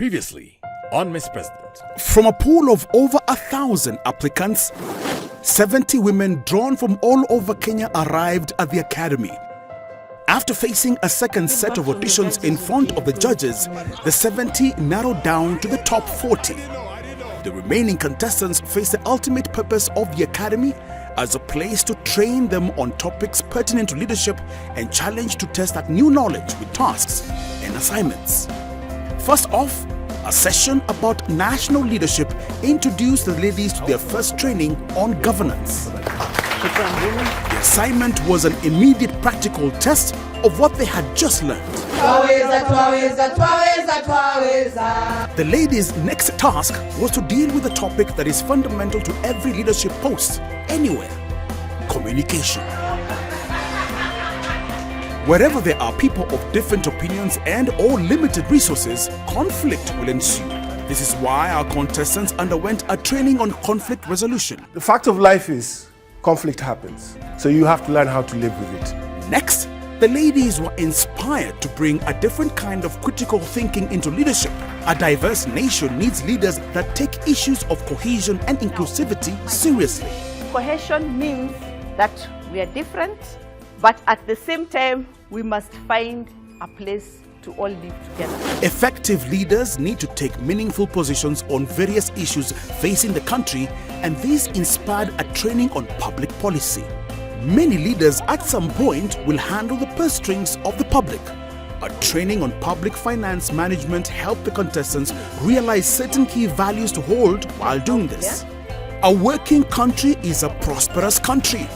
Previously on Miss President. From a pool of over 1,000 applicants, 70 women drawn from all over Kenya arrived at the academy. After facing a second set of auditions in front of the judges, the 70 narrowed down to the top 40. The remaining contestants face the ultimate purpose of the academy as a place to train them on topics pertinent to leadership and challenge to test that new knowledge with tasks and assignments. First off, a session about national leadership introduced the ladies to their first training on governance. The assignment was an immediate practical test of what they had just learned. The ladies' next task was to deal with a topic that is fundamental to every leadership post, anywhere: communication. Wherever there are people of different opinions and or limited resources, conflict will ensue. This is why our contestants underwent a training on conflict resolution. The fact of life is conflict happens, so you have to learn how to live with it. Next, the ladies were inspired to bring a different kind of critical thinking into leadership. A diverse nation needs leaders that take issues of cohesion and inclusivity seriously. Cohesion means that we are different, but at the same time, we must find a place to all live together. Effective leaders need to take meaningful positions on various issues facing the country, and this inspired a training on public policy. Many leaders at some point will handle the purse strings of the public. A training on public finance management helped the contestants realize certain key values to hold while doing this. A working country is a prosperous country.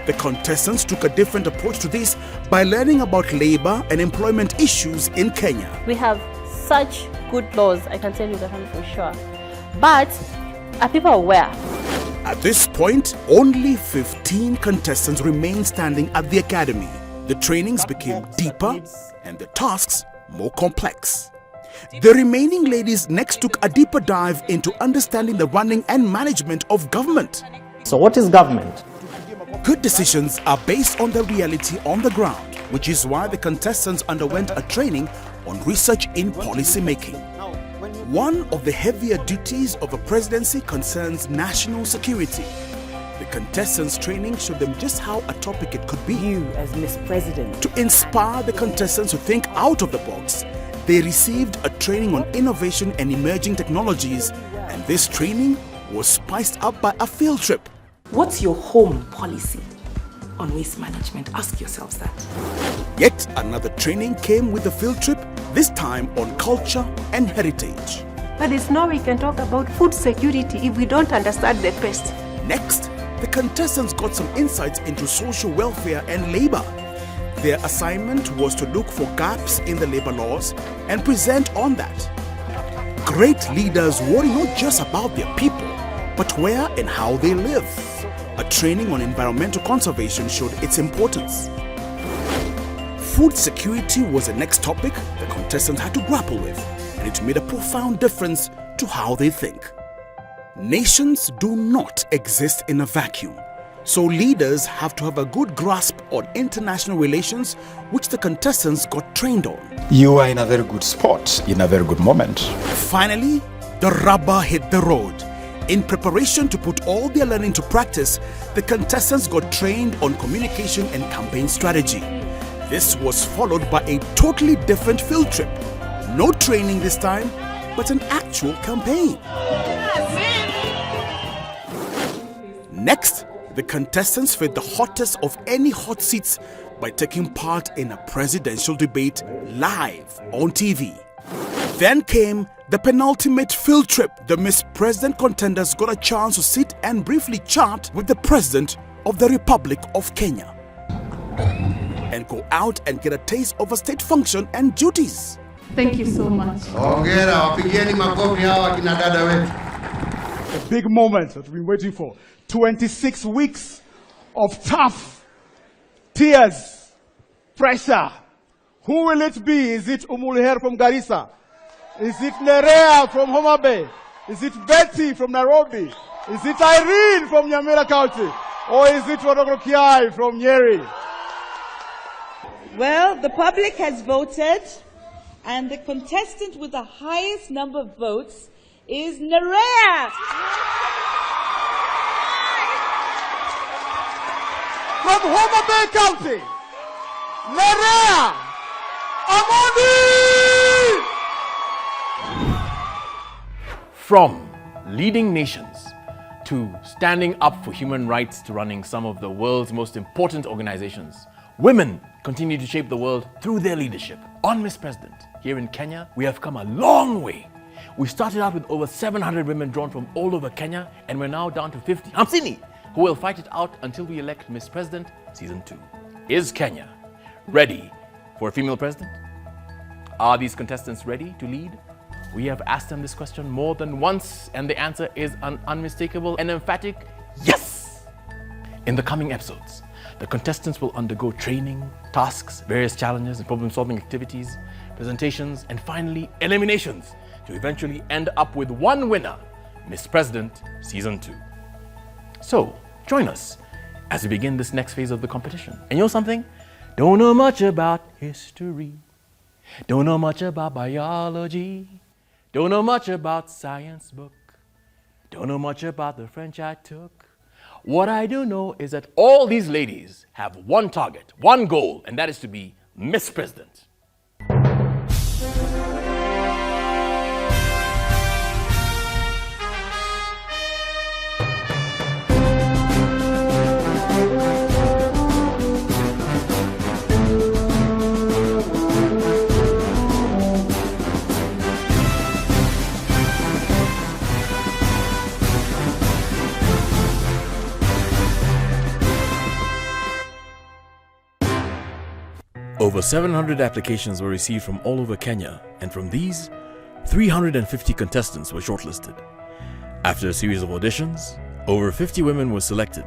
The contestants took a different approach to this by learning about labor and employment issues in Kenya. We have such good laws, I can tell you that for sure. But are people aware? At this point, only 15 contestants remained standing at the academy. The trainings became deeper and the tasks more complex. The remaining ladies next took a deeper dive into understanding the running and management of government. So what is government? Good decisions are based on the reality on the ground, which is why the contestants underwent a training on research in policy making. One of the heavier duties of a presidency concerns national security. The contestants' training showed them just how a topic it could be. You as Miss President. To inspire the contestants to think out of the box, they received a training on innovation and emerging technologies, and this training was spiced up by a field trip. What's your home policy on waste management? Ask yourselves that. Yet another training came with a field trip, this time on culture and heritage. But there's no way we can talk about food security if we don't understand the pest. Next, the contestants got some insights into social welfare and labor. Their assignment was to look for gaps in the labor laws and present on that. Great leaders worry not just about their people, but where and how they live. A training on environmental conservation showed its importance. Food security was the next topic the contestants had to grapple with, and it made a profound difference to how they think. Nations do not exist in a vacuum, so leaders have to have a good grasp on international relations, which the contestants got trained on. You are in a very good spot, in a very good moment. Finally, the rubber hit the road. In preparation to put all their learning to practice, the contestants got trained on communication and campaign strategy. This was followed by a totally different field trip. No training this time, but an actual campaign. Next, the contestants filled the hottest of any hot seats by taking part in a presidential debate live on TV. Then came the penultimate field trip. The Miss President contenders got a chance to sit and briefly chat with the President of the Republic of Kenya and go out and get a taste of a state function and duties. Thank you so much. A big moment that we've been waiting for. 26 weeks of tough tears, pressure. Who will it be? Is it Umulher from Garissa? Is it Nerea from Homa Bay? Is it Betty from Nairobi? Is it Irene from Nyamira County? Or is it Wadogrokiai from Nyeri? Well, the public has voted, And the contestant with the highest number of votes is Nerea. From Homa Bay County, Nerea Amoni! From leading nations to standing up for human rights to running some of the world's most important organizations, women continue to shape the world through their leadership. On Miss President, here in Kenya, we have come a long way. We started out with over 700 women drawn from all over Kenya, and we're now down to 50 Hamsini, who will fight it out until we elect Miss President Season 2. Is Kenya ready for a female president? Are these contestants ready to lead? We have asked them this question more than once, and the answer is an unmistakable and emphatic yes! In the coming episodes, the contestants will undergo training, tasks, various challenges and problem-solving activities, presentations, and finally, eliminations to eventually end up with one winner, Miss President Season 2. So, join us as we begin this next phase of the competition. And you know something? Don't know much about history. Don't know much about biology. Don't know much about science book. Don't know much about the French I took. What I do know is that all these ladies have one target, one goal, and that is to be Miss President. Over 700 applications were received from all over Kenya, and from these, 350 contestants were shortlisted. After a series of auditions, over 50 women were selected,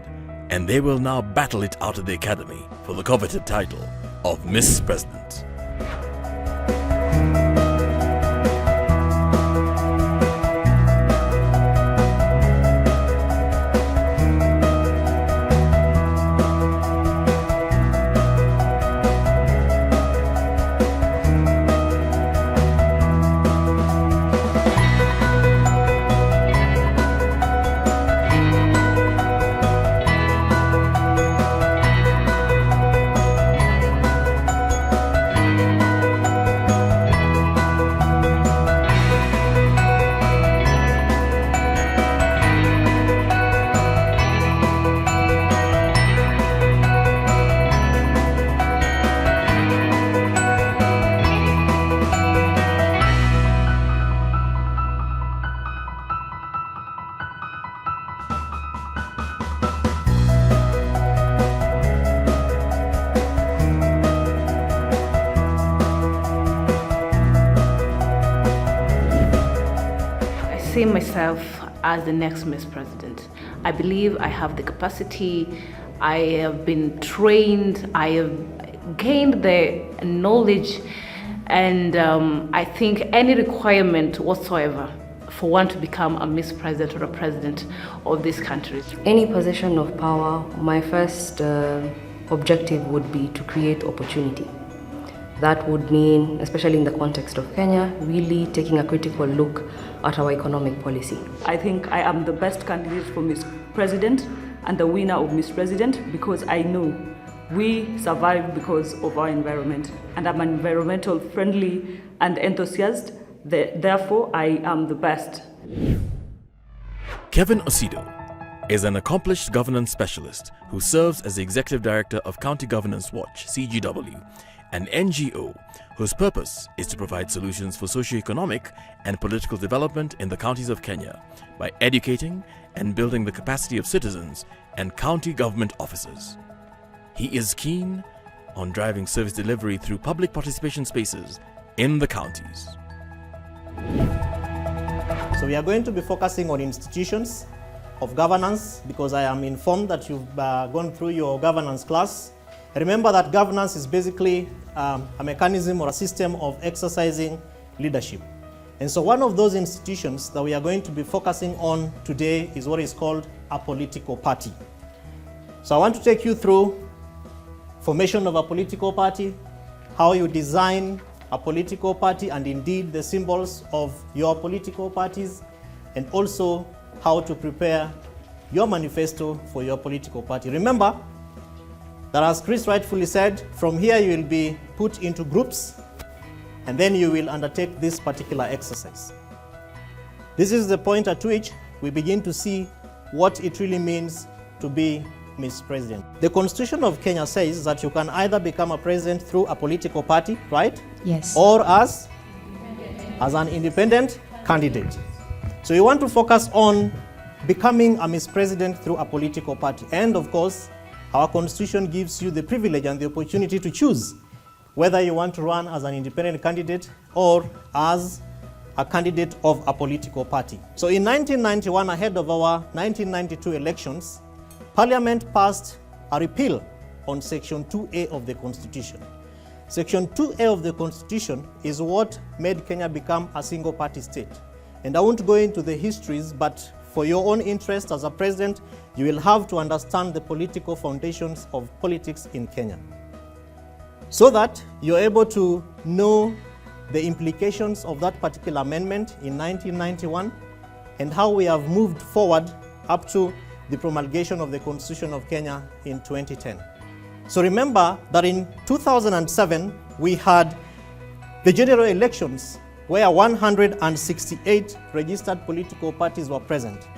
and they will now battle it out at the Academy for the coveted title of Miss President. See myself as the next Miss President. I believe I have the capacity, I have been trained, I have gained the knowledge, and I think any requirement whatsoever for one to become a Miss President or a President of this country. Any position of power, my first objective would be to create opportunity. That would mean, especially in the context of Kenya, really taking a critical look at our economic policy. I think I am the best candidate for Miss President and the winner of Miss President because I know we survive because of our environment, and I'm an environmental friendly and enthusiast. Therefore, I am the best. Kevin Osido is an accomplished governance specialist who serves as the Executive Director of County Governance Watch, CGW, an NGO whose purpose is to provide solutions for socio-economic and political development in the counties of Kenya by educating and building the capacity of citizens and county government officers. He is keen on driving service delivery through public participation spaces in the counties. So we are going to be focusing on institutions of governance because I am informed that you've gone through your governance class. Remember that governance is basically a mechanism or a system of exercising leadership. And so one of those institutions that we are going to be focusing on today is what is called a political party. So I want to take you through formation of a political party, how you design a political party and indeed the symbols of your political parties, and also how to prepare your manifesto for your political party. Remember that, as Chris rightfully said, from here you will be put into groups and then you will undertake this particular exercise. This is the point at which we begin to see what it really means to be Miss President. The Constitution of Kenya says that you can either become a president through a political party, right? Yes. Or as an independent candidate. So you want to focus on becoming a Miss President through a political party. And of course, our Constitution gives you the privilege and the opportunity to choose whether you want to run as an independent candidate or as a candidate of a political party. So in 1991, ahead of our 1992 elections, Parliament passed a repeal on Section 2A of the Constitution. Section 2A of the Constitution is what made Kenya become a single-party state. And I won't go into the histories, but for your own interest as a president, you will have to understand the political foundations of politics in Kenya, so that you're able to know the implications of that particular amendment in 1991 and how we have moved forward up to the promulgation of the Constitution of Kenya in 2010. So remember that in 2007, we had the general elections where 168 registered political parties were present,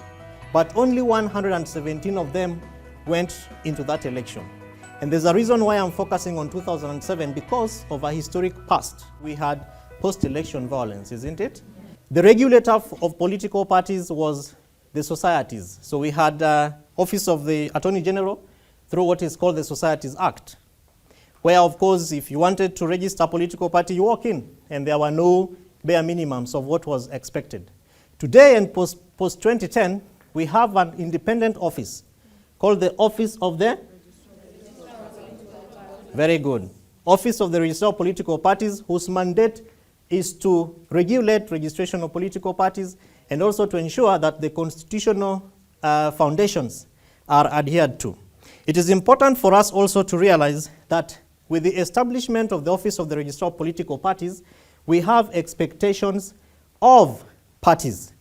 but only 117 of them went into that election. And there's a reason why I'm focusing on 2007, because of a historic past. We had post-election violence, isn't it? The regulator of political parties was the societies. So we had Office of the Attorney General through what is called the Societies Act, where, of course, if you wanted to register a political party, you walk in, and there were no bare minimums of what was expected. Today, and post-2010, we have an independent office called the Office of the... Very good. Office of the Registrar of Political Parties, whose mandate is to regulate registration of political parties and also to ensure that the constitutional foundations are adhered to. It is important for us also to realize that with the establishment of the Office of the Registrar of Political Parties, we have expectations of parties.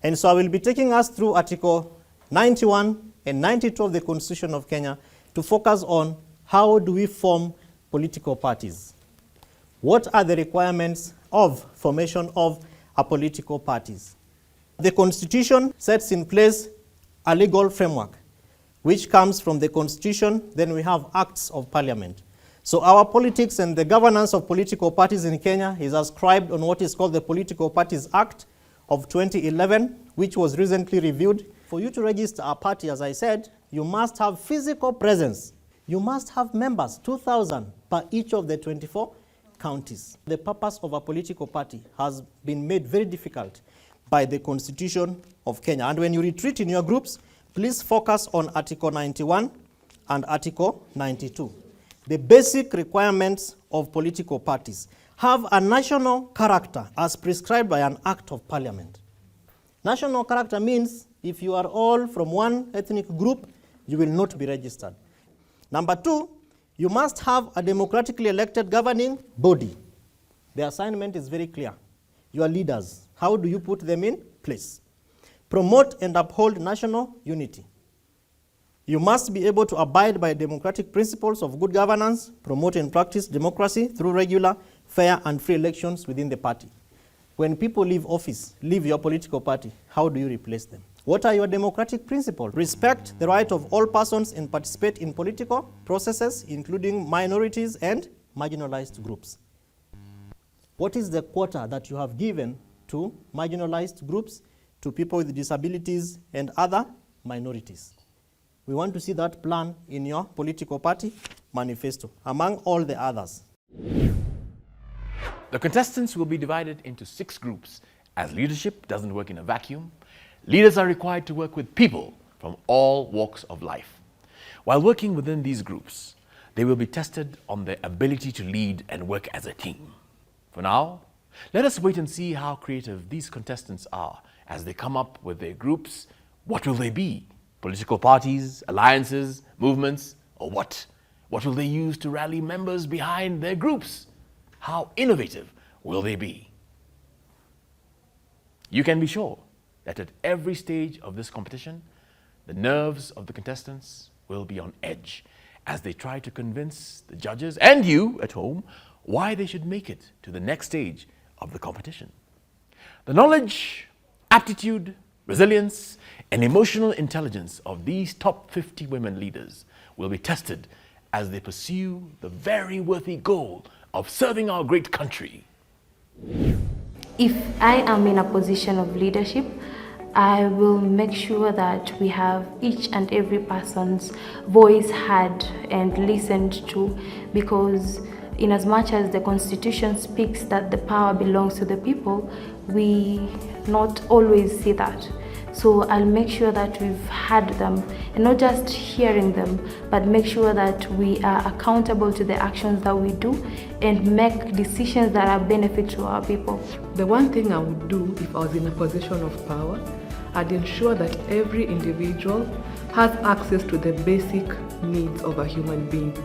And so I will be taking us through Article 91 and 92 of the Constitution of Kenya to focus on how do we form political parties. What are the requirements of formation of a political parties? The Constitution sets in place a legal framework, which comes from the Constitution. Then we have acts of Parliament. So our politics and the governance of political parties in Kenya is ascribed on what is called the Political Parties Act of 2011, which was recently reviewed. For you to register a party, as I said, you must have physical presence. You must have members, 2,000 per each of the 24 counties. The purpose of a political party has been made very difficult by the Constitution of Kenya. And when you retreat in your groups, please focus on Article 91 and Article 92. The basic requirements of political parties have a national character as prescribed by an Act of Parliament. National character means if you are all from one ethnic group, you will not be registered. Number two, you must have a democratically elected governing body. The assignment is very clear. Your leaders, how do you put them in place? Promote and uphold national unity. You must be able to abide by democratic principles of good governance, promote and practice democracy through regular, fair and free elections within the party. When people leave office, leave your political party, how do you replace them? What are your democratic principles? Respect the right of all persons and participate in political processes, including minorities and marginalized groups. What is the quota that you have given to marginalized groups, to people with disabilities and other minorities? We want to see that plan in your political party manifesto, among all the others. The contestants will be divided into 6 groups. As leadership doesn't work in a vacuum, leaders are required to work with people from all walks of life. While working within these groups, they will be tested on their ability to lead and work as a team. For now, let us wait and see how creative these contestants are as they come up with their groups. What will they be? Political parties, alliances, movements, or what? What will they use to rally members behind their groups? How innovative will they be? You can be sure that at every stage of this competition, the nerves of the contestants will be on edge as they try to convince the judges and you at home why they should make it to the next stage of the competition. The knowledge, aptitude, resilience, and emotional intelligence of these top 50 women leaders will be tested as they pursue the very worthy goal of serving our great country. If I am in a position of leadership, I will make sure that we have each and every person's voice heard and listened to, because in as much as the Constitution speaks that the power belongs to the people, we not always see that. So I'll make sure that we've heard them, and not just hearing them, but make sure that we are accountable to the actions that we do and make decisions that are benefit to our people. The one thing I would do if I was in a position of power, I'd ensure that every individual has access to the basic needs of a human being.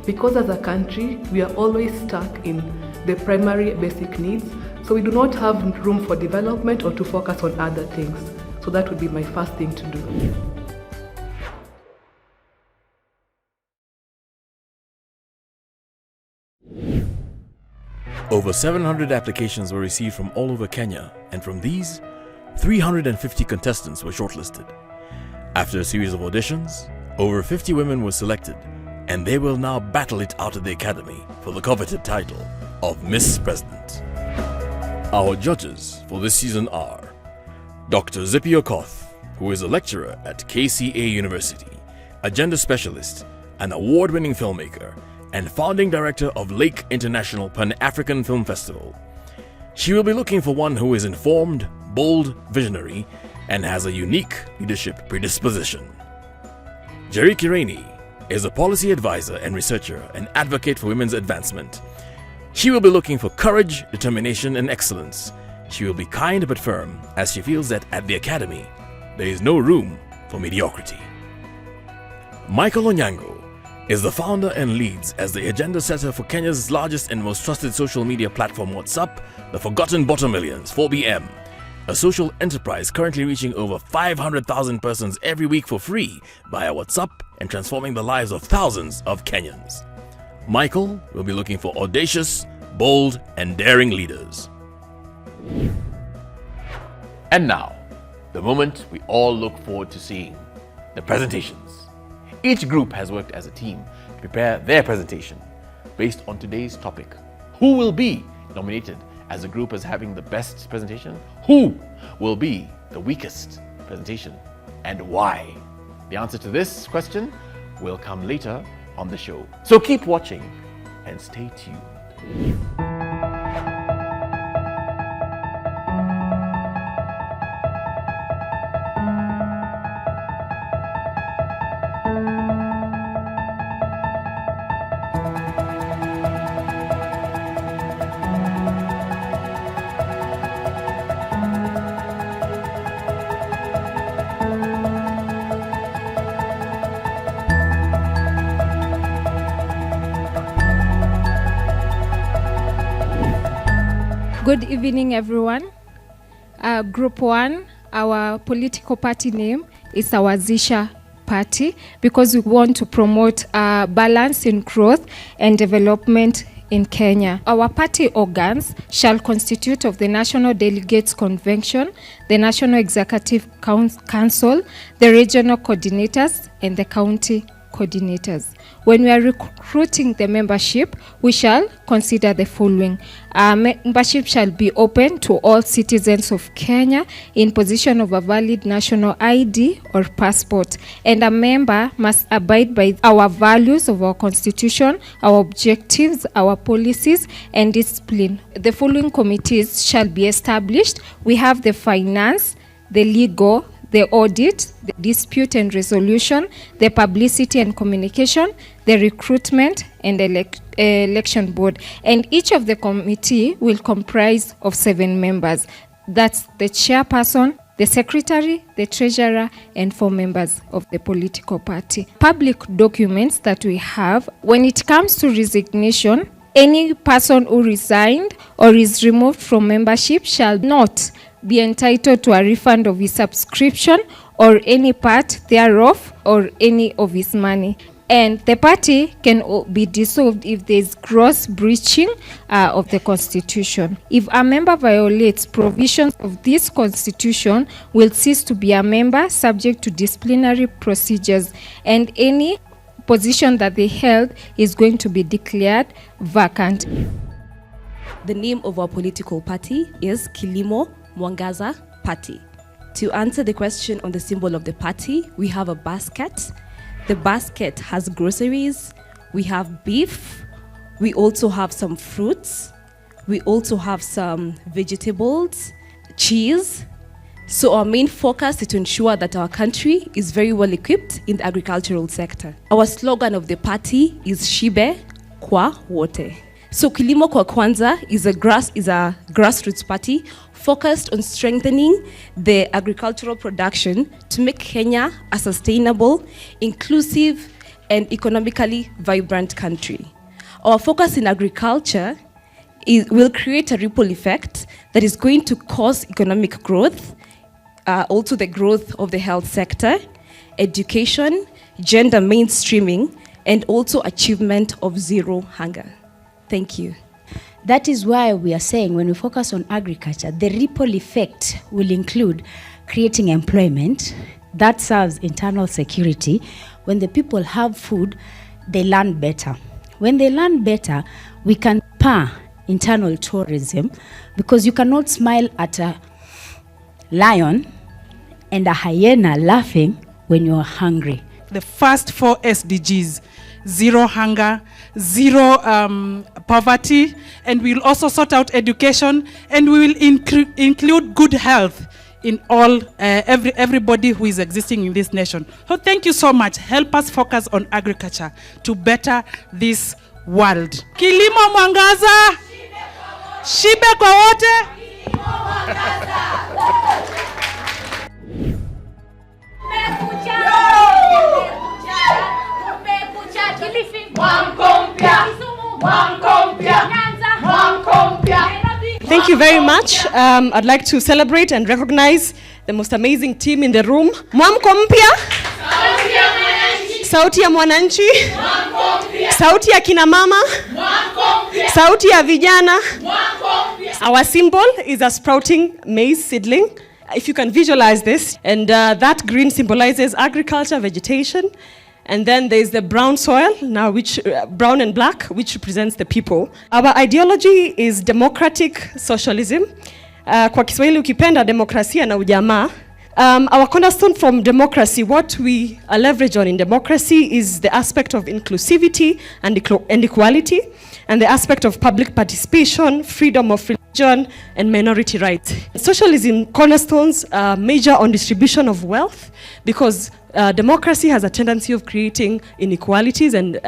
Because as a country, we are always stuck in the primary basic needs, so we do not have room for development or to focus on other things. So that would be my first thing to do. Over 700 applications were received from all over Kenya, and from these, 350 contestants were shortlisted. After a series of auditions, over 50 women were selected, and they will now battle it out at the Academy for the coveted title of Miss President. Our judges for this season are Dr. Zippy Okoth, who is a lecturer at KCA University, a gender specialist, an award-winning filmmaker, and founding director of Lake International Pan-African Film Festival. She will be looking for one who is informed, bold, visionary, and has a unique leadership predisposition. Jerry Kireni is a policy advisor and researcher and advocate for women's advancement. She will be looking for courage, determination, and excellence. She will be kind but firm, as she feels that at the Academy, there is no room for mediocrity. Michael Onyango is the founder and leads as the agenda setter for Kenya's largest and most trusted social media platform, WhatsApp, the Forgotten Bottomillions, 4BM, a social enterprise currently reaching over 500,000 persons every week for free via WhatsApp and transforming the lives of thousands of Kenyans. Michael will be looking for audacious, bold, and daring leaders. And now, the moment we all look forward to seeing, the presentations. Each group has worked as a team to prepare their presentation based on today's topic. Who will be nominated as a group as having the best presentation? Who will be the weakest presentation, and why? The answer to this question will come later on the show. So keep watching and stay tuned. Good evening, everyone. Group 1, our political party name is our Zisha Party, because we want to promote balance in growth and development in Kenya. Our party organs shall constitute of the National Delegates Convention, the National Executive Council, the regional coordinators, and the county coordinators. When we are recruiting the membership, we shall consider the following. Membership shall be open to all citizens of Kenya in possession of a valid national ID or passport, and a member must abide by our values of our constitution, our objectives, our policies, and discipline. The following committees shall be established. We have the finance, the legal, the audit, the dispute and resolution, the publicity and communication, the recruitment, and the election board. And each of the committee will comprise of 7 members. That's the chairperson, the secretary, the treasurer, and 4 members of the political party. Public documents that we have, when it comes to resignation, Any person who resigned or is removed from membership shall not be entitled to a refund of his subscription or any part thereof or any of his money. And the party can be dissolved if there is gross breaching of the Constitution. If a member violates provisions of this Constitution, will cease to be a member subject to disciplinary procedures, and any position that they held is going to be declared vacant. The name of our political party is Kilimo Mwangaza Party. To answer the question on the symbol of the party, we have a basket. The basket has groceries, we have beef, we also have some fruits, we also have some vegetables, cheese. So our main focus is to ensure that our country is very well equipped in the agricultural sector. Our slogan of the party is Shibe Kwa Wote. So Kilimo Kwa Kwanza is a grassroots party focused on strengthening the agricultural production to make Kenya a sustainable, inclusive, and economically vibrant country. Our focus in agriculture will create a ripple effect that is going to cause economic growth, also the growth of the health sector, education, gender mainstreaming, and also achievement of zero hunger. Thank you. That is why we are saying when we focus on agriculture, the ripple effect will include creating employment that serves internal security. When the people have food, they learn better. When they learn better, we can spur internal tourism, because you cannot smile at a lion and a hyena laughing when you're hungry. The first 4 SDGs, zero hunger, zero poverty, and we'll also sort out education, and we will include good health in all everybody who is existing in this nation. So thank you so much. Help us focus on agriculture to better this world. Kilimo Mwangaza, Shibe kwa wote. Thank you very much. I'd like to celebrate and recognize the most amazing team in the room. Mwamko mpya, sauti ya mwananchi, sauti ya kina mama, sauti ya vijana. Our symbol is a sprouting maize seedling. If you can visualize this, and that green symbolizes agriculture, vegetation. And then there's the brown soil, now which brown and black, which represents the people. Our ideology is democratic socialism. Kwa Kiswahili ukipenda demokrasia na ujamaa. Our cornerstone from democracy, what we leverage on in democracy is the aspect of inclusivity and equality, and the aspect of public participation, freedom of religion, and minority rights. Socialism cornerstones major on distribution of wealth, because democracy has a tendency of creating inequalities and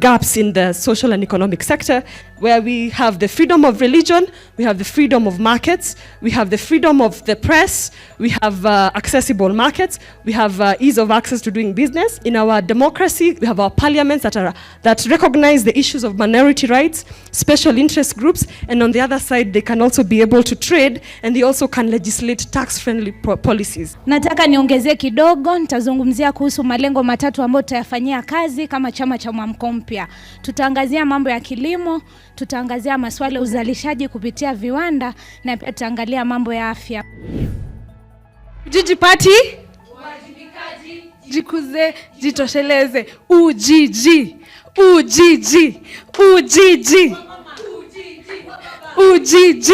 gaps in the social and economic sector, where we have the freedom of religion, we have the freedom of markets, we have the freedom of the press, we have accessible markets, we have ease of access to doing business. In our democracy, we have our parliaments that recognize the issues of minority rights, special interest groups, and on the other side, they can also be able to trade, and they also can legislate tax-friendly policies. Nataka niongezee kidogo, nitazungumzia kuhusu malengo matatu ambayo tutayafanyia kazi kama chama cha Mwamko Mpya. Tutaangazia mambo ya kilimo, tutaangazia masuala ya uzalishaji kupitia viwanda, na pia tutaangalia mambo ya afya. Jiji Party, uwajibikaji, jikuze, jitosheleze, UGG, UGG, UGG, UGG,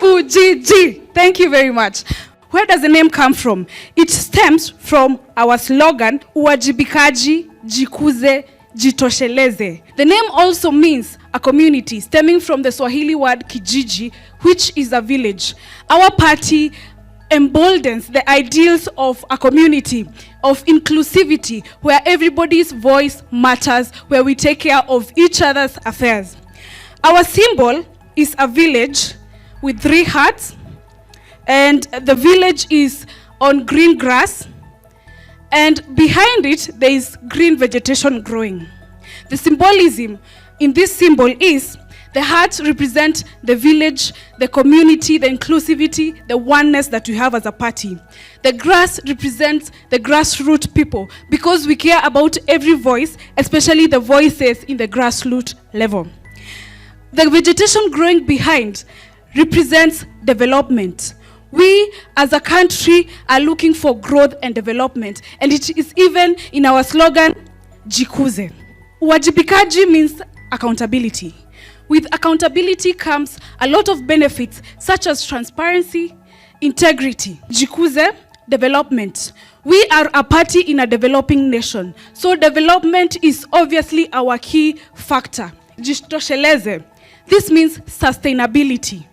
UGG. Thank you very much. Where does the name come from? It stems from our slogan, uwajibikaji, jikuze, jitosheleze. The name also means a community, stemming from the Swahili word kijiji, which is a village. Our party emboldens the ideals of a community, of inclusivity, where everybody's voice matters, where we take care of each other's affairs. Our symbol is a village with 3 hearts, and the village is on green grass, and behind it there is green vegetation growing. The symbolism in this symbol is the heart represents the village, the community, the inclusivity, the oneness that we have as a party. The grass represents the grassroots people because we care about every voice, especially the voices in the grassroots level. The vegetation growing behind represents development. We as a country are looking for growth and development, and it is even in our slogan, Jikuze. Uwajibikaji means accountability. With accountability comes a lot of benefits such as transparency, integrity. Jikuze, development. We are a party in a developing nation, so development is obviously our key factor. Jitosheleze, this means sustainability.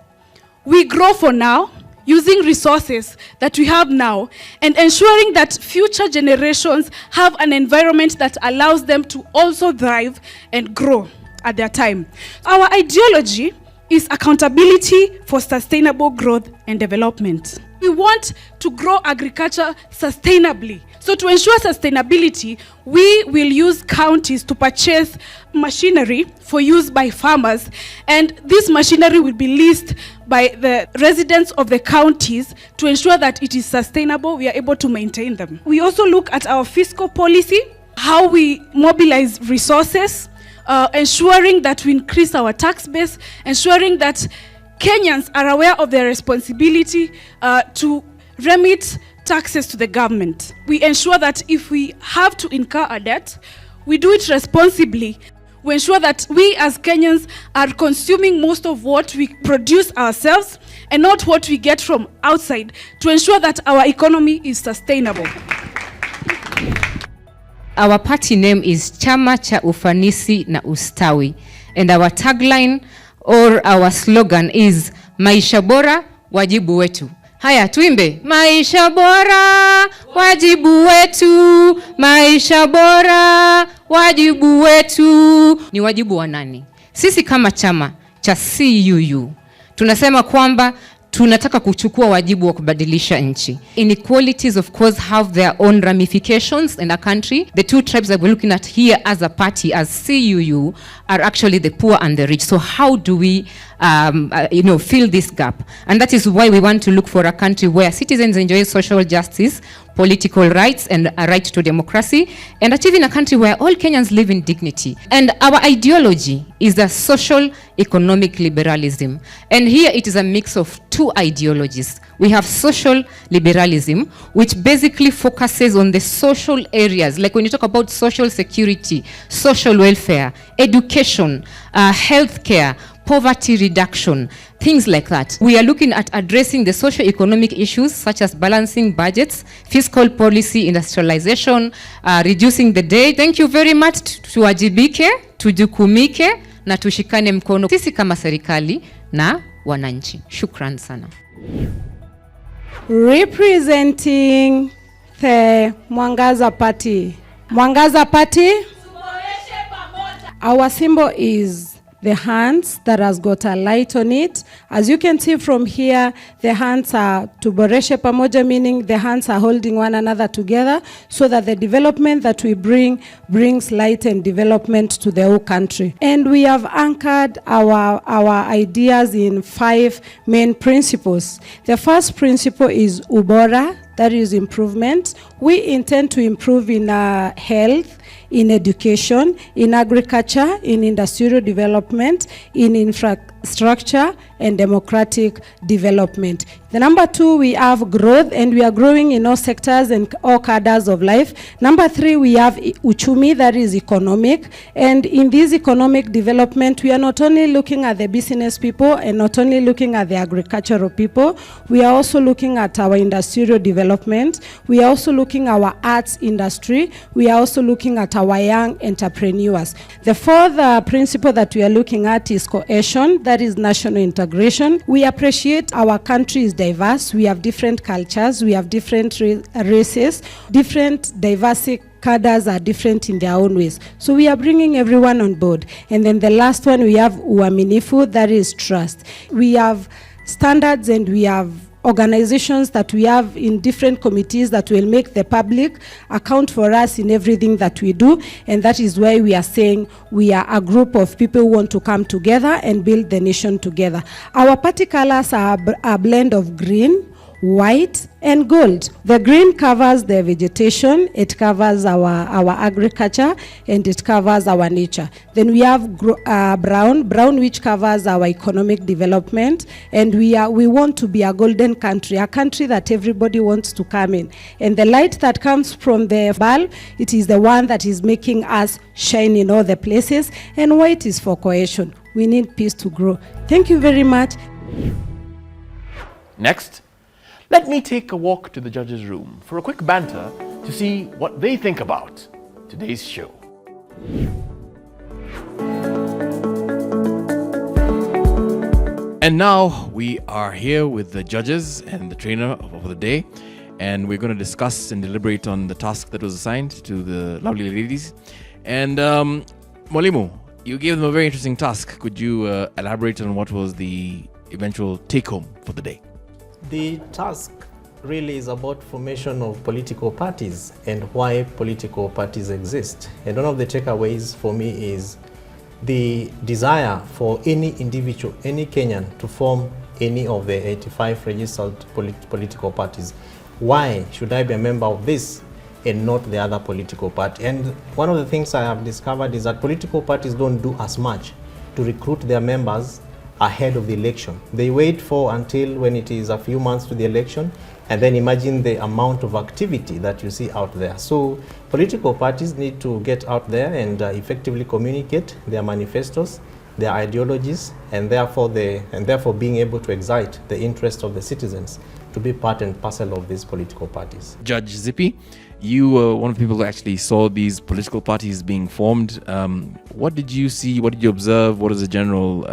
We grow for now, using resources that we have now, and ensuring that future generations have an environment that allows them to also thrive and grow at their time. Our ideology is accountability for sustainable growth and development. We want to grow agriculture sustainably. So to ensure sustainability, we will use counties to purchase machinery for use by farmers, and this machinery will be leased by the residents of the counties to ensure that it is sustainable, we are able to maintain them. We also look at our fiscal policy, how we mobilize resources, ensuring that we increase our tax base, ensuring that Kenyans are aware of their responsibility to remit taxes to the government. We ensure that if we have to incur a debt, we do it responsibly. We ensure that we as Kenyans are consuming most of what we produce ourselves and not what we get from outside, to ensure that our economy is sustainable. Our party name is Chama cha Ufanisi na Ustawi, and our tagline or our slogan is Maisha bora, wajibu wetu. Haya, tuimbe. Maisha bora, wajibu wetu. Maisha bora, wajibu wetu. Ni wajibu wa nani? Sisi kama chama cha CUU tunasema kwamba tunataka kuchukua wajibu wa kubadilisha nchi. Inequalities of course have their own ramifications in a country. The two tribes that we're looking at here as a party, as CUU, are actually the poor and the rich. So how do we fill this gap? And that is why we want to look for a country where citizens enjoy social justice, political rights, and a right to democracy, and achieving a country where all Kenyans live in dignity. And our ideology is a social economic liberalism. And here it is a mix of two ideologies. We have social liberalism, which basically focuses on the social areas, like when you talk about social security, social welfare, education, healthcare, poverty reduction, things like that. We are looking at addressing the socio-economic issues such as balancing budgets, fiscal policy, industrialization, reducing the debt. Thank you very much. Tuwajibike, tujukumike na tushikane mkono sisi kama serikali na wananchi. Shukran sana. Representing the Mwangaza Party. Mwangaza Party. Our symbol is the hands that has got a light on it. As you can see from here, the hands are tuboreshe pamoja, meaning the hands are holding one another together so that the development that we bring brings light and development to the whole country. And we have anchored our ideas in 5 main principles. The first principle is ubora, that is improvement. We intend to improve in health, in education, in agriculture, in industrial development, in infrastructure, and democratic development. The number 2, we have growth, and we are growing in all sectors and all cadres of life. Number 3, we have uchumi, that is economic. And in this economic development, we are not only looking at the business people and not only looking at the agricultural people, we are also looking at our industrial development. We are also looking at our arts industry. We are also looking at our young entrepreneurs. The fourth principle that we are looking at is cohesion, that is national integration. We appreciate our country is diverse. We have different cultures. We have different races. Different diverse cadres are different in their own ways. So we are bringing everyone on board. And then the last one, we have uaminifu, that is trust. We have standards and we have organizations that we have in different committees that will make the public account for us in everything that we do. And that is why we are saying we are a group of people who want to come together and build the nation together. Our party colors are a blend of green, white and gold. The green covers the vegetation, it covers our agriculture, and it covers our nature. Then we have brown which covers our economic development, and we want to be a golden country, a country that everybody wants to come in. And the light that comes from the bulb, it is the one that is making us shine in all the places, and white is for cohesion. We need peace to grow. Thank you very much. Next, let me take a walk to the judges' room for a quick banter to see what they think about today's show. And now we are here with the judges and the trainer of the day, and we're going to discuss and deliberate on the task that was assigned to the lovely ladies. And Mwalimu, you gave them a very interesting task. Could you elaborate on what was the eventual take-home for the day? The task really is about formation of political parties and why political parties exist. And one of the takeaways for me is the desire for any individual, any Kenyan, to form any of the 85 registered political parties. Why should I be a member of this and not the other political party? And one of the things I have discovered is that political parties don't do as much to recruit their members ahead of the election. They wait for until when it is a few months to the election, and then imagine the amount of activity that you see out there. So political parties need to get out there and effectively communicate their manifestos, their ideologies, and therefore being able to excite the interest of the citizens to be part and parcel of these political parties. Judge Zippy, you were one of the people who actually saw these political parties being formed. What did you see? What did you observe? What is the general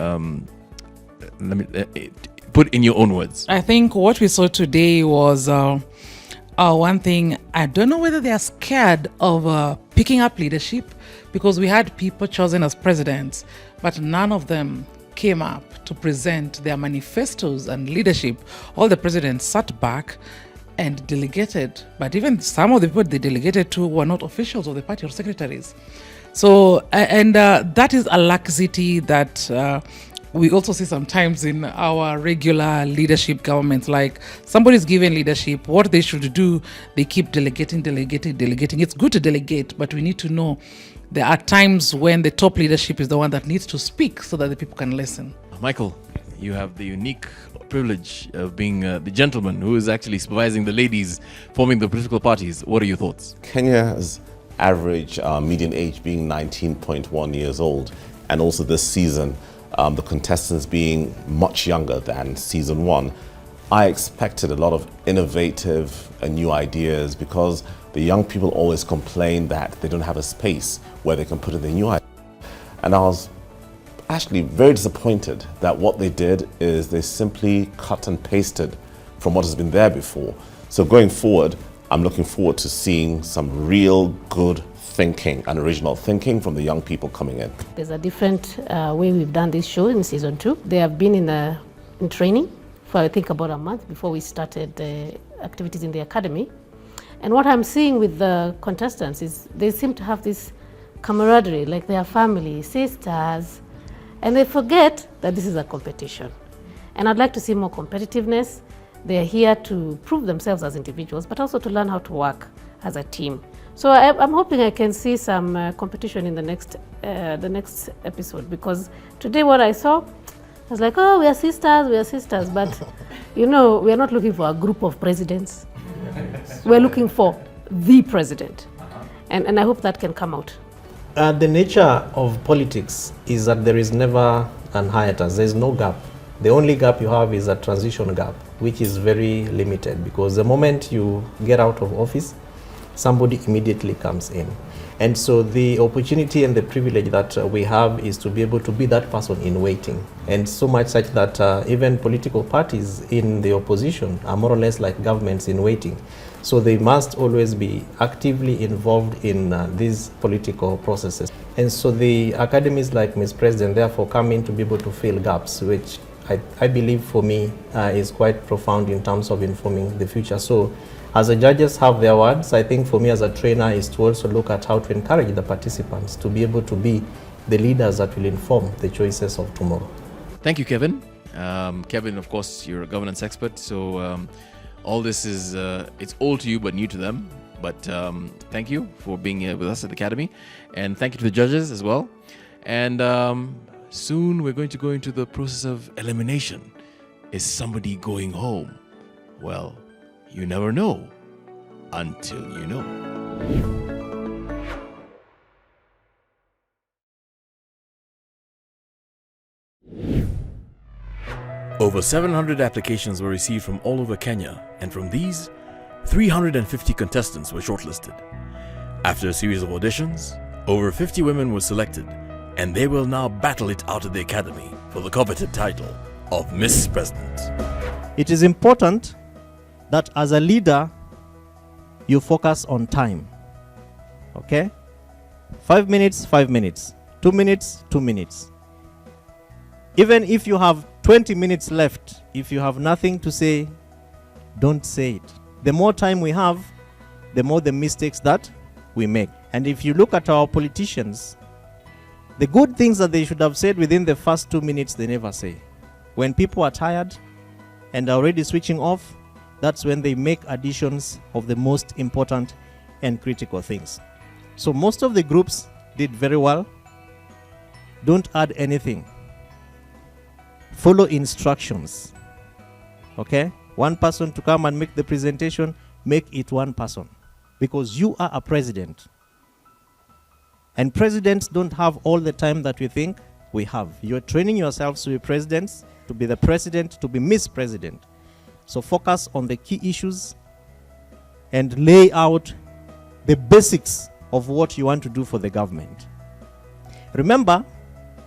let me put in your own words? I think what we saw today was one thing. I don't know whether they are scared of picking up leadership, because we had people chosen as presidents, but none of them came up to present their manifestos and leadership. All the presidents sat back and delegated, but even some of the people they delegated to were not officials of the party or secretaries. So, and that is a laxity that we also see sometimes in our regular leadership governments. Like, somebody's given leadership, what they should do, they keep delegating. It's good to delegate, but we need to know there are times when the top leadership is the one that needs to speak so that the people can listen. Michael, you have the unique privilege of being the gentleman who is actually supervising the ladies forming the political parties. What are your thoughts? Kenya's average median age being 19.1 years old, and also this season the contestants being much younger than season one, I expected a lot of innovative and new ideas, because the young people always complain that they don't have a space where they can put in their new ideas. And I was actually very disappointed that what they did is they simply cut and pasted from what has been there before. So going forward, I'm looking forward to seeing some real good thinking and original thinking from the young people coming in. There's a different way we've done this show in season 2. They have been in training for I think about a month before we started the activities in the academy. And what I'm seeing with the contestants is they seem to have this camaraderie, like they are family, sisters, and they forget that this is a competition. And I'd like to see more competitiveness. They're here to prove themselves as individuals, but also to learn how to work as a team. So I'm hoping I can see some competition in the next episode, because today what I saw, I was like, oh, we are sisters, but you know, we are not looking for a group of presidents. We're looking for the president. And I hope that can come out. The nature of politics is that there is never an hiatus. There is no gap. The only gap you have is a transition gap, which is very limited, because the moment you get out of office, somebody immediately comes in. And so the opportunity and the privilege that we have is to be able to be that person in waiting. And so much such that even political parties in the opposition are more or less like governments in waiting. So they must always be actively involved in these political processes. And so the academies like Ms. President therefore come in to be able to fill gaps, which I believe for me is quite profound in terms of informing the future. So as the judges have their words, I think for me as a trainer is to also look at how to encourage the participants to be able to be the leaders that will inform the choices of tomorrow. Thank you, Kevin. Kevin, of course, you're a governance expert, so all this is, it's old to you but new to them. But thank you for being here with us at the Academy. And thank you to the judges as well. And soon we're going to go into the process of elimination. Is somebody going home? Well, you never know until you know. Over 700 applications were received from all over Kenya, and from these, 350 contestants were shortlisted. After a series of auditions, over 50 women were selected, and they will now battle it out at the Academy for the coveted title of Miss President. It is important that as a leader, you focus on time. Okay? 5 minutes, 5 minutes. 2 minutes, 2 minutes. Even if you have 20 minutes left, if you have nothing to say, don't say it. The more time we have, the more the mistakes that we make. And if you look at our politicians, the good things that they should have said within the first 2 minutes, they never say. When people are tired and are already switching off, that's when they make additions of the most important and critical things. So most of the groups did very well. Don't add anything. Follow instructions. Okay? One person to come and make the presentation, make it one person. Because you are a president. And presidents don't have all the time that we think we have. You're training yourselves to be presidents, to be the president, to be Miss President. So focus on the key issues and lay out the basics of what you want to do for the government. Remember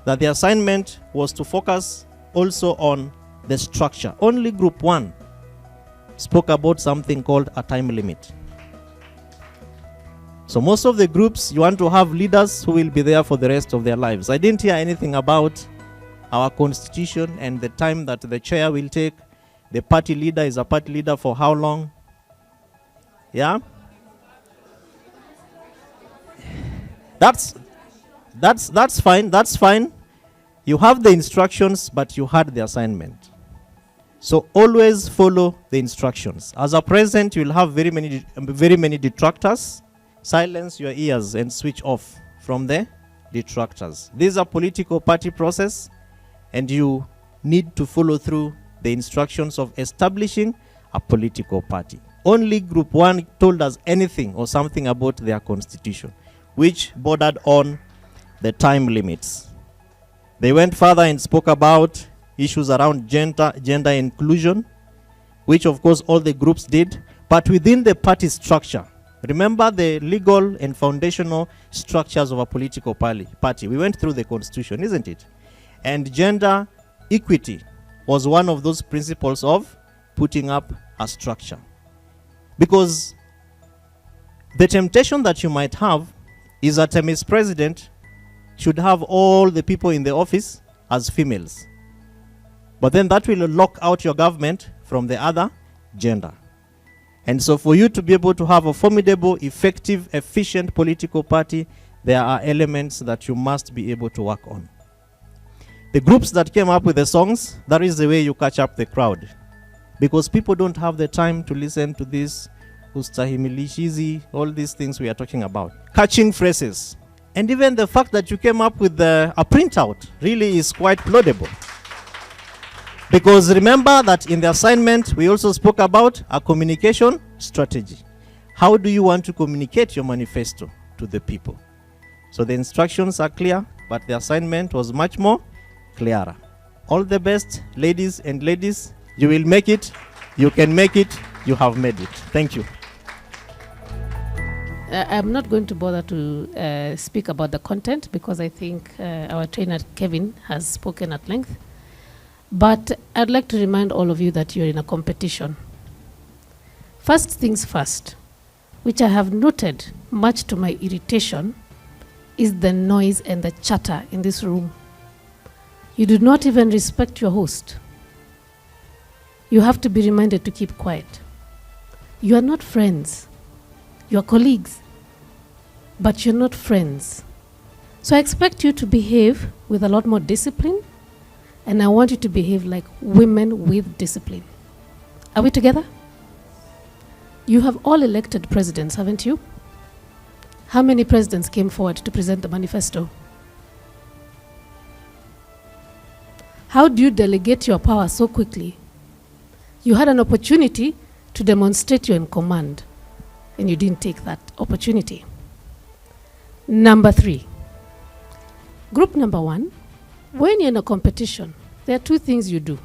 that the assignment was to focus also on the structure. Only group 1 spoke about something called a time limit. So most of the groups, you want to have leaders who will be there for the rest of their lives. I didn't hear anything about our constitution and the time that the chair will take. The party leader is a party leader for how long? Yeah? That's fine. That's fine. You have the instructions, but you had the assignment. So always follow the instructions. As a president, you'll have very many detractors. Silence your ears and switch off from the detractors. This is a political party process, and you need to follow through the instructions of establishing a political party. Only group 1 told us anything or something about their constitution, which bordered on the time limits. They went further and spoke about issues around gender inclusion, which of course all the groups did, but within the party structure. Remember the legal and foundational structures of a political party. We went through the constitution, isn't it? And gender equity was one of those principles of putting up a structure. Because the temptation that you might have is that a Miss President should have all the people in the office as females. But then that will lock out your government from the other gender. And so for you to be able to have a formidable, effective, efficient political party, there are elements that you must be able to work on. The groups that came up with the songs, that is the way you catch up the crowd. Because people don't have the time to listen to this, ustahimilishizi, all these things we are talking about. Catching phrases. And even the fact that you came up with a printout really is quite laudable. Because remember that in the assignment, we also spoke about a communication strategy. How do you want to communicate your manifesto to the people? So the instructions are clear, but the assignment was much more clearer. All the best, ladies and ladies. You will make it. You can make it. You have made it. Thank you. I'm not going to bother to speak about the content because I think our trainer Kevin has spoken at length. But I'd like to remind all of you that you're in a competition. First things first, which I have noted, much to my irritation, is the noise and the chatter in this room. You do not even respect your host. you have to be reminded to keep quiet. You are not friends. You are colleagues, but you're not friends. So I expect you to behave with a lot more discipline, and I want you to behave like women with discipline. Are we together? You have all elected presidents, haven't you? How many presidents came forward to present the manifesto? How do you delegate your power so quickly? You had an opportunity to demonstrate you're in command, and you didn't take that opportunity. Number 3. Group number 1, when you're in a competition, there are 2 things you do.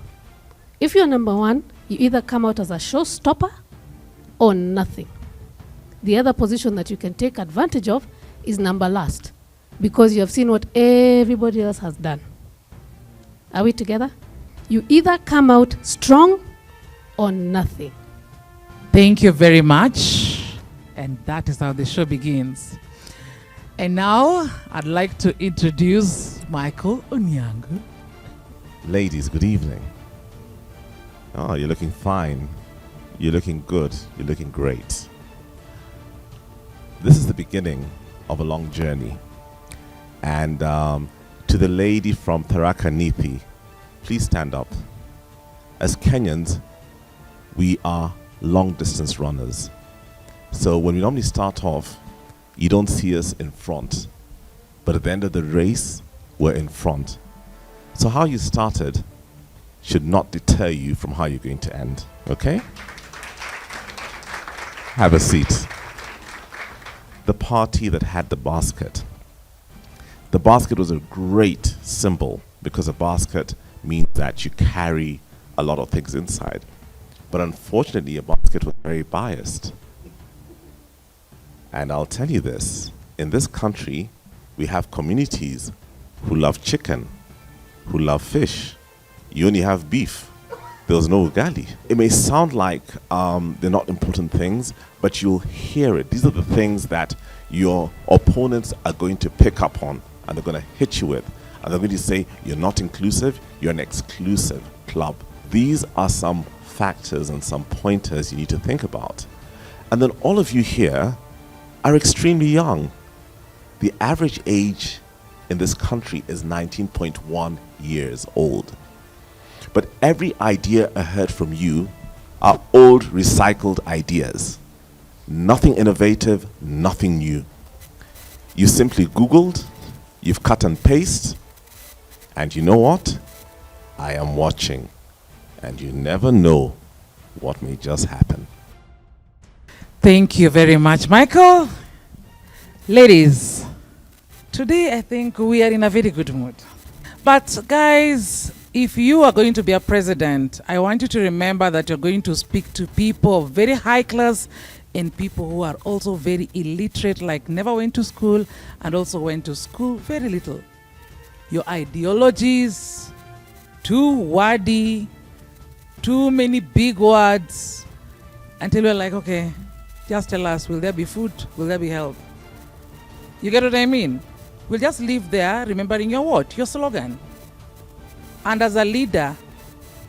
If you're number 1, you either come out as a showstopper or nothing. The other position that you can take advantage of is number last, because you have seen what everybody else has done. Are we together? You either come out strong or nothing. Thank you very much. And that is how the show begins. And now I'd like to introduce Michael Onyango. Ladies, good evening. Oh, you're looking fine. You're looking good. You're looking great. This is the beginning of a long journey. And to the lady from Tharaka Nithi, please stand up. As Kenyans, we are long-distance runners. So when we normally start off, you don't see us in front. But at the end of the race, we're in front. So how you started should not deter you from how you're going to end. Okay? Have a seat. The party that had the basket. The basket was a great symbol because a basket means that you carry a lot of things inside. But unfortunately, a basket was very biased. And I'll tell you this, in this country, we have communities who love chicken, who love fish. You only have beef. There's no ugali. It may sound like they're not important things, but you'll hear it. These are the things that your opponents are going to pick up on, and they're going to hit you with. And they're going to say, you're not inclusive, you're an exclusive club. These are some factors and some pointers you need to think about. And then all of you here are extremely young. The average age in this country is 19.1 years old. But every idea I heard from you are old, recycled ideas. Nothing innovative, nothing new. You simply Googled, you've cut and pasted, and you know what? I am watching, and you never know what may just happen. Thank you very much, Michael. Ladies, today I think we are in a very good mood. But guys, if you are going to be a president, I want you to remember that you're going to speak to people of very high class and people who are also very illiterate, like never went to school and also went to school very little. Your ideologies, too wordy, too many big words, until we're like, okay, just tell us, will there be food? Will there be help? You get what I mean? We'll just live there remembering your what? Your slogan. And as a leader,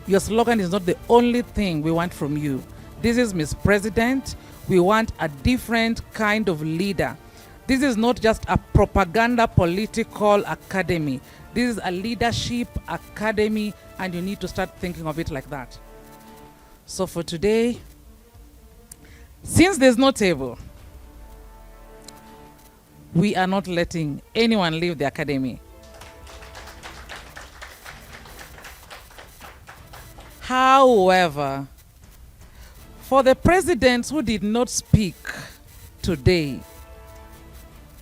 your slogan is not the only thing we want from you. This is Miss President. We want a different kind of leader. This is not just a propaganda political academy. This is a leadership academy, and you need to start thinking of it like that. So for today, since there's no table, we are not letting anyone leave the academy. However, for the presidents who did not speak today,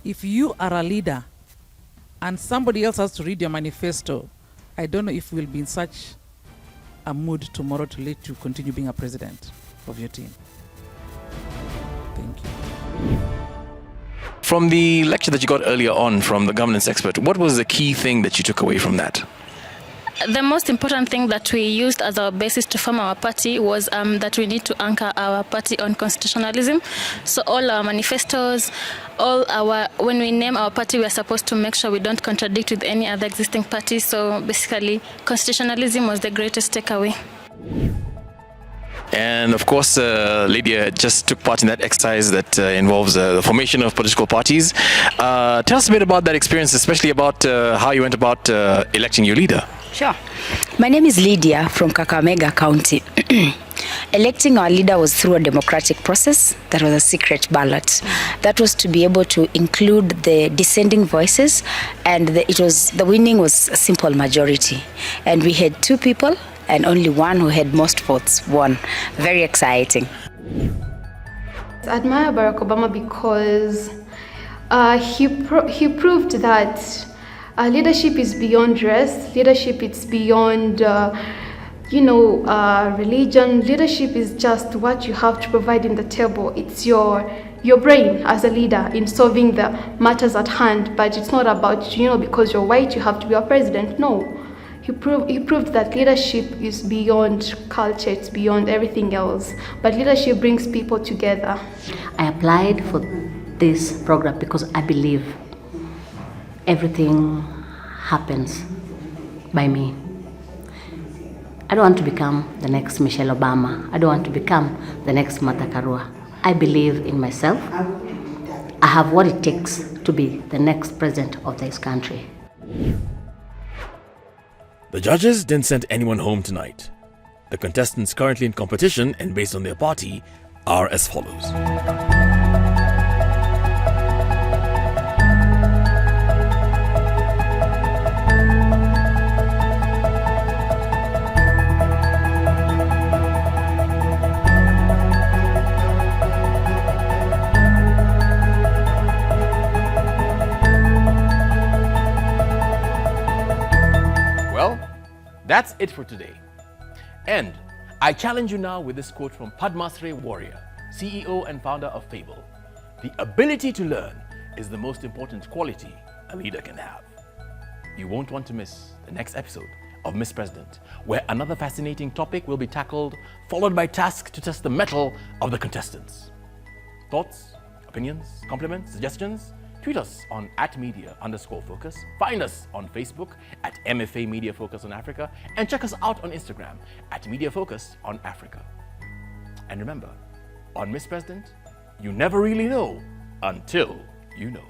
if you are a leader and somebody else has to read your manifesto, I don't know if we'll be in such a mood tomorrow to let you continue being a president of your team. Thank you. From the lecture that you got earlier on from the governance expert, what was the key thing that you took away from that? The most important thing that we used as our basis to form our party was that we need to anchor our party on constitutionalism. So all our manifestos, when we name our party, we are supposed to make sure we don't contradict with any other existing party. So basically, constitutionalism was the greatest takeaway. And of course, Lydia just took part in that exercise that involves the formation of political parties. Tell us a bit about that experience, especially about how you went about electing your leader. Sure. My name is Lydia from Kakamega County. Electing our leader was through a democratic process. That was a secret ballot. That was to be able to include the dissenting voices, and the winning was a simple majority. And we had 2 people, and only one who had most votes won. Very exciting. I admire Barack Obama because he proved that leadership is beyond dress. Leadership is beyond religion. Leadership is just what you have to provide in the table. It's your brain as a leader in solving the matters at hand. But it's not about because you're white you have to be a president. No. He proved that leadership is beyond culture, it's beyond everything else. But leadership brings people together. I applied for this program because I believe everything happens by me. I don't want to become the next Michelle Obama. I don't want to become the next Martha Karua. I believe in myself. I have what it takes to be the next president of this country. The judges didn't send anyone home tonight. The contestants currently in competition and based on their party are as follows. That's it for today. And I challenge you now with this quote from Padmasree Warrior, CEO and founder of Fable. The ability to learn is the most important quality a leader can have. You won't want to miss the next episode of Miss President, where another fascinating topic will be tackled, followed by tasks to test the mettle of the contestants. Thoughts, opinions, compliments, suggestions? Tweet us on @media_focus. Find us on Facebook @MFA Media Focus on Africa, and check us out on Instagram @Media Focus on Africa. And remember, on Miss President, you never really know until you know.